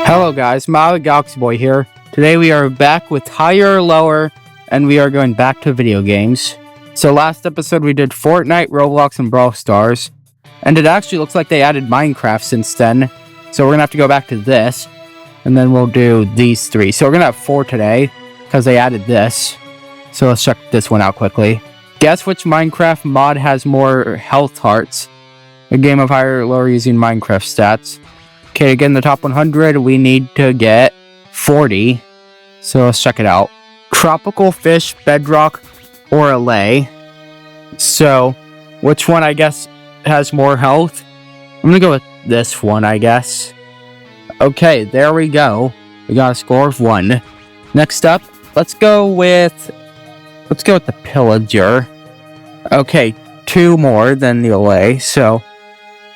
Hello guys, my Galaxy Boy here. Today we are back with Higher or Lower, and we are going back to video games. So last episode we did Fortnite, Roblox, and Brawl Stars. And it actually looks like they added Minecraft since then. So we're going to have to go back to this, and then we'll do these three. So we're going to have 4 today, because they added this. So let's check this one out quickly. Guess which Minecraft mod has more health hearts? A game of Higher or Lower using Minecraft stats. Okay, to get in the top 100, we need to get 40. So let's check it out. Tropical fish, bedrock, or a lay. So, which one, I guess, has more health? I'm gonna go with this one, I guess. Okay, there we go. We got a score of 1. Next up, let's go with the pillager. Okay, 2 more than the lay, so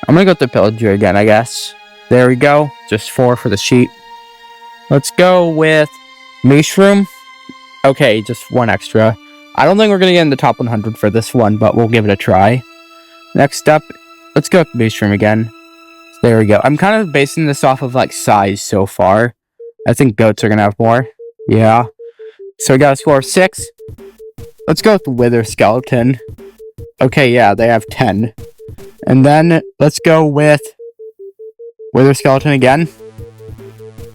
I'm gonna go with the pillager again, I guess. There we go. Just 4 for the sheet. Let's go with mushroom. Okay, just 1 extra. I don't think we're going to get in the top 100 for this one, but we'll give it a try. Next up, let's go with mushroom again. There we go. I'm kind of basing this off of like size so far. I think goats are going to have more. Yeah. So we got a score of 6. Let's go with the wither skeleton. Okay, yeah, they have 10. And then let's go with wither skeleton again.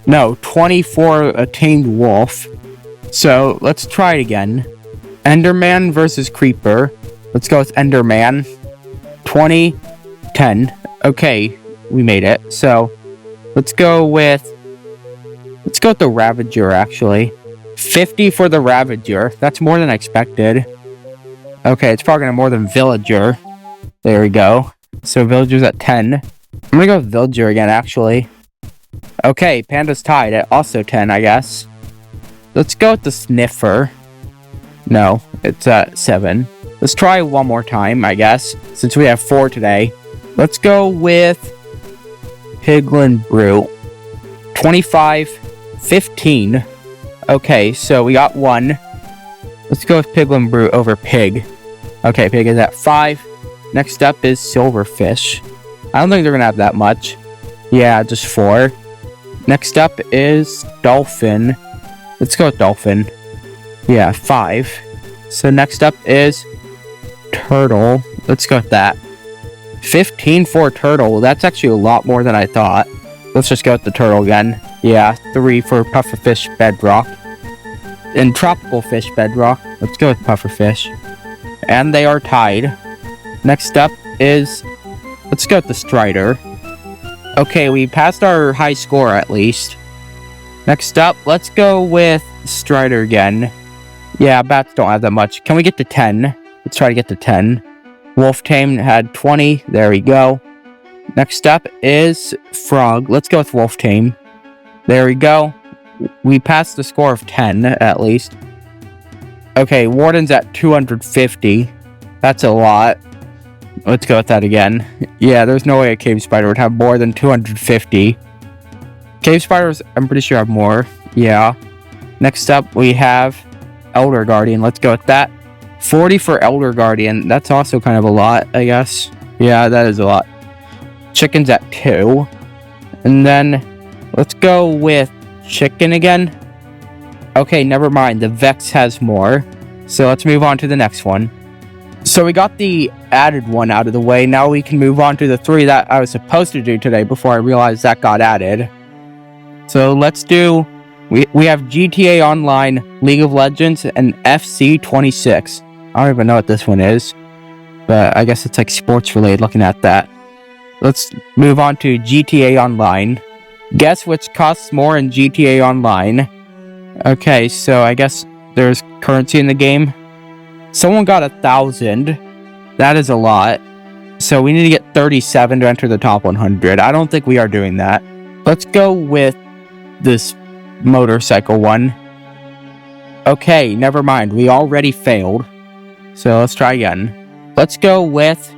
No, 24 a tamed wolf. So let's try it again. Enderman versus creeper. Let's go with Enderman. 20, 10. Okay, we made it. So let's go with the Ravager actually. 50 for the Ravager. That's more than I expected. Okay, it's probably gonna more than villager. There we go. So villager's at 10. I'm gonna go with villager again, actually. Okay, panda's tied at also 10, I guess. Let's go with the sniffer. No, it's at 7. Let's try one more time, I guess, since we have 4 today. Let's go with piglin brute. 25, 15. Okay, so we got 1. Let's go with piglin brute over pig. Okay, pig is at 5. Next up is silverfish. I don't think they're gonna have that much. Yeah, just 4. Next up is dolphin. Let's go with dolphin. Yeah, 5. So next up is turtle. Let's go with that. 15 for turtle. That's actually a lot more than I thought. Let's just go with the turtle again. Yeah, 3 for pufferfish bedrock. And tropical fish bedrock. Let's go with pufferfish. And they are tied. Next up is, let's go with the strider. Okay, we passed our high score at least. Next up, let's go with strider again. Yeah, bats don't have that much. Can we get to 10? Let's try to get to 10. Wolf tame had 20. There we go. Next up is frog. Let's go with wolf tame. There we go. We passed the score of 10 at least. Okay, warden's at 250. That's a lot. Let's go with that again. Yeah, there's no way a cave spider would have more than 250. Cave spiders, I'm pretty sure have more. Yeah. Next up, we have Elder Guardian. Let's go with that. 40 for Elder Guardian. That's also kind of a lot, I guess. Yeah, that is a lot. Chicken's at 2. And then, let's go with chicken again. Okay, never mind. The Vex has more. So let's move on to the next one. So we got the added one out of the way. Now we can move on to the 3 that I was supposed to do today before I realized that got added. So let's do... We have GTA Online, League of Legends, and FC 26. I don't even know what this one is. But I guess it's like sports related looking at that. Let's move on to GTA Online. Guess which costs more in GTA Online. Okay, so I guess there's currency in the game. Someone got 1,000. That is a lot. So we need to get 37 to enter the top 100. I don't think we are doing that. Let's go with this motorcycle one. Okay, never mind. We already failed. So let's try again. Let's go with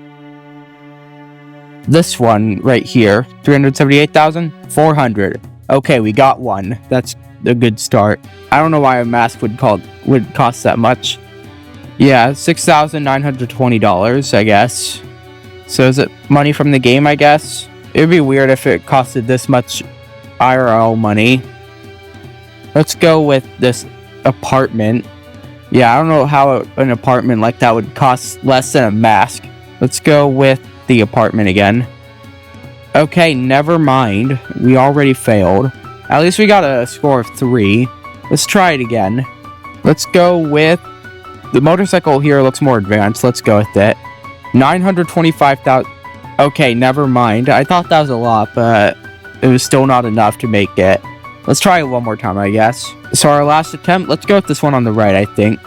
this one right here. 378,400. Okay, we got one. That's a good start. I don't know why a mask would cost that much. Yeah, $6,920, I guess. So is it money from the game, I guess? It would be weird if it costed this much IRL money. Let's go with this apartment. Yeah, I don't know how an apartment like that would cost less than a mask. Let's go with the apartment again. Okay, never mind. We already failed. At least we got a score of 3. Let's try it again. Let's go with... The motorcycle here looks more advanced. Let's go with it. 925,000... Okay, never mind. I thought that was a lot, but it was still not enough to make it. Let's try it one more time, I guess. So our last attempt, let's go with this one on the right, I think.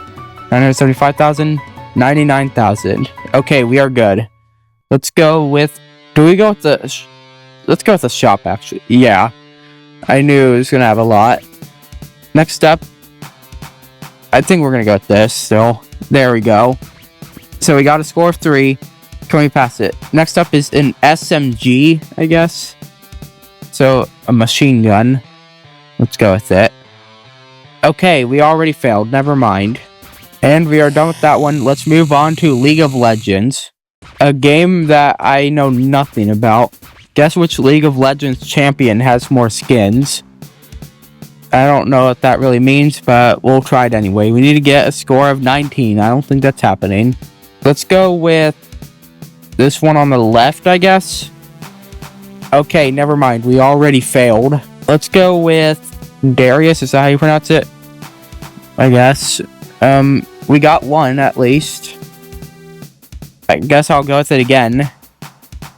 975,000, 99,000. Okay, we are good. Let's go with... Do we go with the... Let's go with the shop, actually. Yeah. I knew it was going to have a lot. Next up, I think we're going to go with this still. There we go. So we got a score of 3. Can we pass it? Next up is an SMG, I guess. So, a machine gun. Let's go with it. Okay, we already failed. Never mind. And we are done with that one. Let's move on to League of Legends. A game that I know nothing about. Guess which League of Legends champion has more skins? I don't know what that really means, but we'll try it anyway. We need to get a score of 19. I don't think that's happening. Let's go with this one on the left, I guess. Okay, never mind. We already failed. Let's go with Darius. Is that how you pronounce it? I guess. We got 1 at least. I guess I'll go with it again.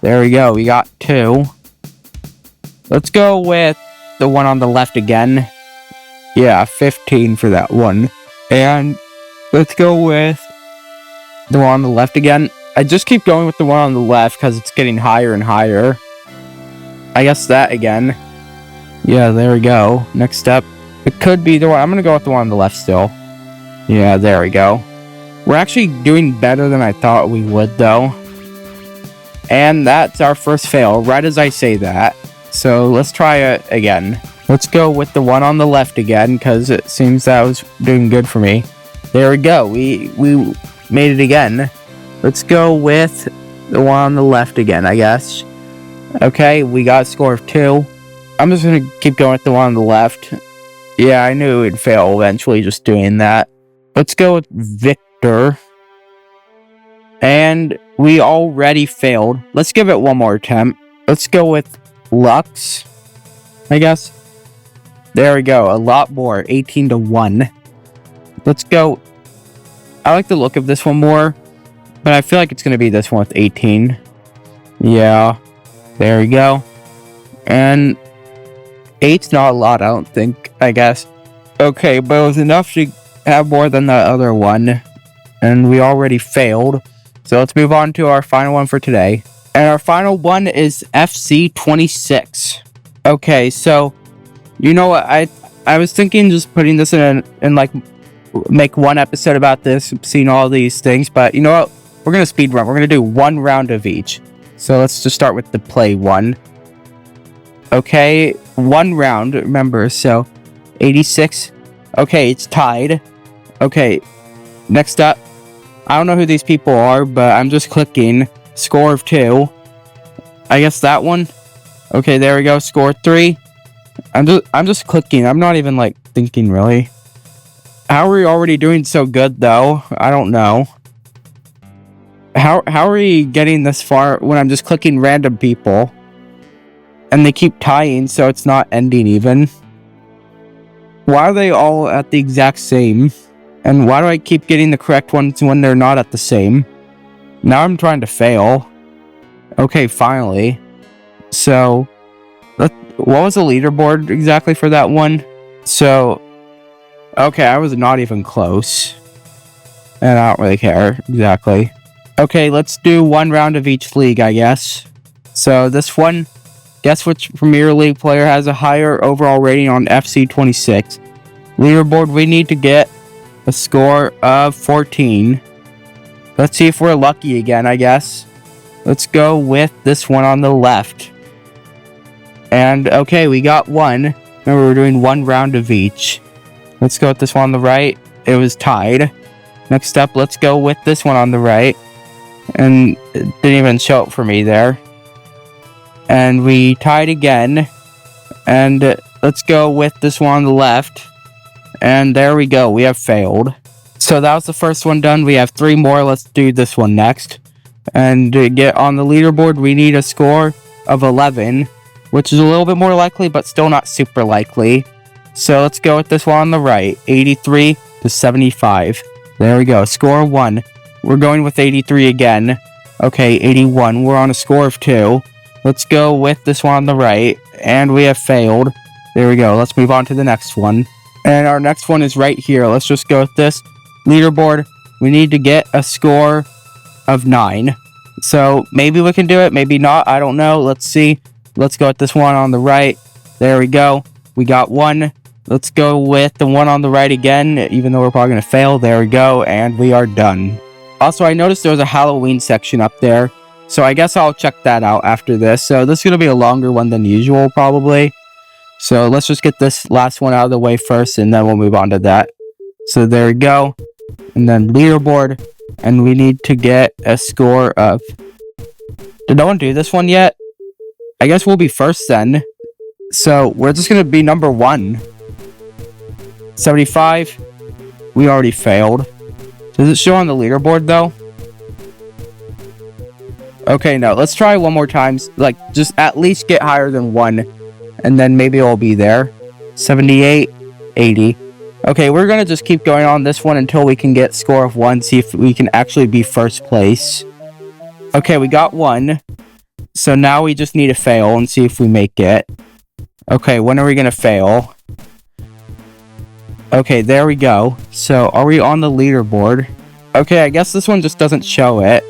There we go. We got 2. Let's go with the one on the left again. Yeah, 15 for that one. And let's go with the one on the left again. I just keep going with the one on the left because it's getting higher and higher. I guess that again. Yeah, there we go. Next up. It could be the one. I'm going to go with the one on the left still. Yeah, there we go. We're actually doing better than I thought we would, though. And that's our first fail, right as I say that. So let's try it again. Let's go with the one on the left again, because it seems that was doing good for me. There we go. We made it again. Let's go with the one on the left again, I guess. Okay, we got a score of 2. I'm just going to keep going with the one on the left. Yeah, I knew it would fail eventually just doing that. Let's go with Victor. And we already failed. Let's give it one more attempt. Let's go with Lux, I guess. There we go. A lot more. 18-1. Let's go. I like the look of this one more, but I feel like it's going to be this one with 18. Yeah. There we go. And 8's not a lot, I don't think, I guess. Okay, but it was enough to have more than the other one. And we already failed. So let's move on to our final one for today. And our final one is FC26. Okay, so you know what, I was thinking just putting this in like make one episode about this, seeing all these things, but you know what? We're gonna speed run. We're gonna do 1 round of each. So let's just start with the play one. Okay, 1 round, remember, so 86. Okay, it's tied. Okay, next up. I don't know who these people are, but I'm just clicking. Score of 2. I guess that one. Okay, there we go. Score 3. I'm just clicking. I'm not even like thinking really. How are we already doing so good though? I don't know. How are we getting this far when I'm just clicking random people? And they keep tying, so it's not ending even. Why are they all at the exact same? And why do I keep getting the correct ones when they're not at the same? Now I'm trying to fail. Okay, finally. So, what was the leaderboard exactly for that one? So, okay, I was not even close. And I don't really care, exactly. Okay, let's do 1 round of each league, I guess. So, this one, guess which Premier League player has a higher overall rating on FC26? Leaderboard, we need to get a score of 14. Let's see if we're lucky again, I guess. Let's go with this one on the left. And, okay, we got 1. Remember, we're doing 1 round of each. Let's go with this one on the right. It was tied. Next up, let's go with this one on the right. And it didn't even show up for me there. And we tied again. And let's go with this one on the left. And there we go. We have failed. So that was the first one done. We have 3 more. Let's do this one next. And to get on the leaderboard, we need a score of 11, which is a little bit more likely, but still not super likely. So let's go with this one on the right, 83 to 75. There we go, score 1. We're going with 83 again. Okay, 81. We're on a score of 2. Let's go with this one on the right, and we have failed. There we go. Let's move on to the next one. And our next one is right here. Let's just go with this leaderboard. We need to get a score of 9. So maybe we can do it, maybe not. I don't know. Let's see. Let's go with this one on the right. There we go. We got 1. Let's go with the one on the right again, even though we're probably going to fail. There we go, and we are done. Also, I noticed there was a Halloween section up there, so I guess I'll check that out after this. So this is going to be a longer one than usual, probably. So let's just get this last one out of the way first, and then we'll move on to that. So there we go. And then leaderboard, and we need to get a score of... Did no one do this one yet? I guess we'll be first then. So we're just going to be number 1. 75. We already failed. Does it show on the leaderboard though? Okay, no. Let's try one more time. Like, just at least get higher than 1. And then maybe it'll be there. 78. 80. Okay, we're going to just keep going on this one until we can get score of 1. See if we can actually be first place. Okay, we got 1. So now we just need to fail and see if we make it. Okay, when are we going to fail? Okay, there we go. So, are we on the leaderboard? Okay, I guess this one just doesn't show it.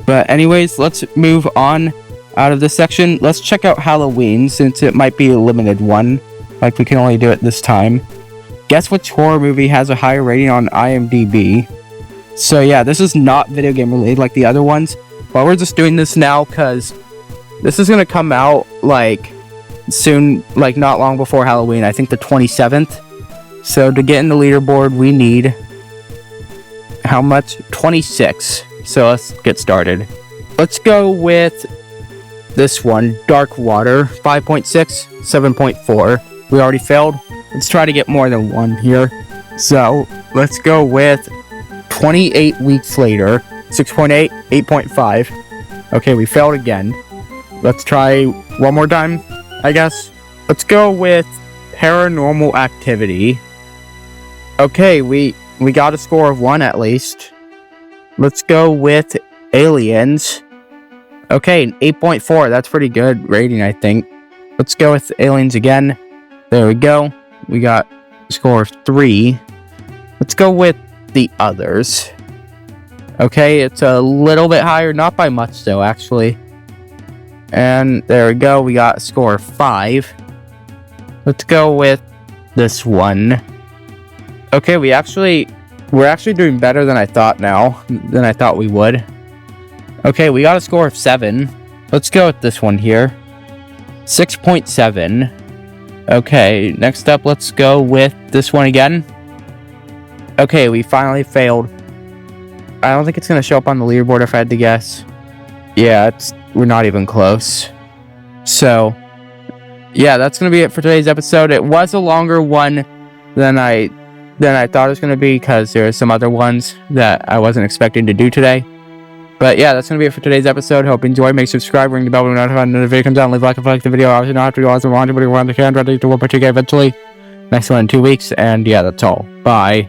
But anyways, let's move on out of this section. Let's check out Halloween, since it might be a limited one. Like, we can only do it this time. Guess which horror movie has a higher rating on IMDb? So yeah, this is not video game related like the other ones. But we're just doing this now because this is going to come out, like, soon, like, not long before Halloween. I think the 27th. So to get in the leaderboard, we need how much? 26. So let's get started. Let's go with this one, Dark Water, 5.6, 7.4. We already failed. Let's try to get more than 1 here. So let's go with 28 weeks later, 6.8, 8.5. Okay, we failed again. Let's try one more time, I guess. Let's go with Paranormal Activity. Okay, we got a score of 1 at least. Let's go with Aliens. Okay, 8.4. That's pretty good rating, I think. Let's go with Aliens again. There we go. We got a score of 3. Let's go with The Others. Okay, it's a little bit higher. Not by much, though, actually. And there we go. We got a score of 5. Let's go with this one. Okay, we're actually doing better than I thought now. Than I thought we would. Okay, we got a score of 7. Let's go with this one here. 6.7. Okay, next up, let's go with this one again. Okay, we finally failed. I don't think it's going to show up on the leaderboard if I had to guess. Yeah, we're not even close. So, yeah, that's going to be it for today's episode. It was a longer one than I thought it was going to be because there are some other ones that I wasn't expecting to do today. But yeah, that's going to be it for today's episode. Hope you enjoyed. Make sure to subscribe, ring the bell when the video comes out, leave a like if you like the video. Obviously, not have to do all this, but we're on the can, ready to 1.2K eventually. Next one in 2 weeks. And yeah, that's all. Bye.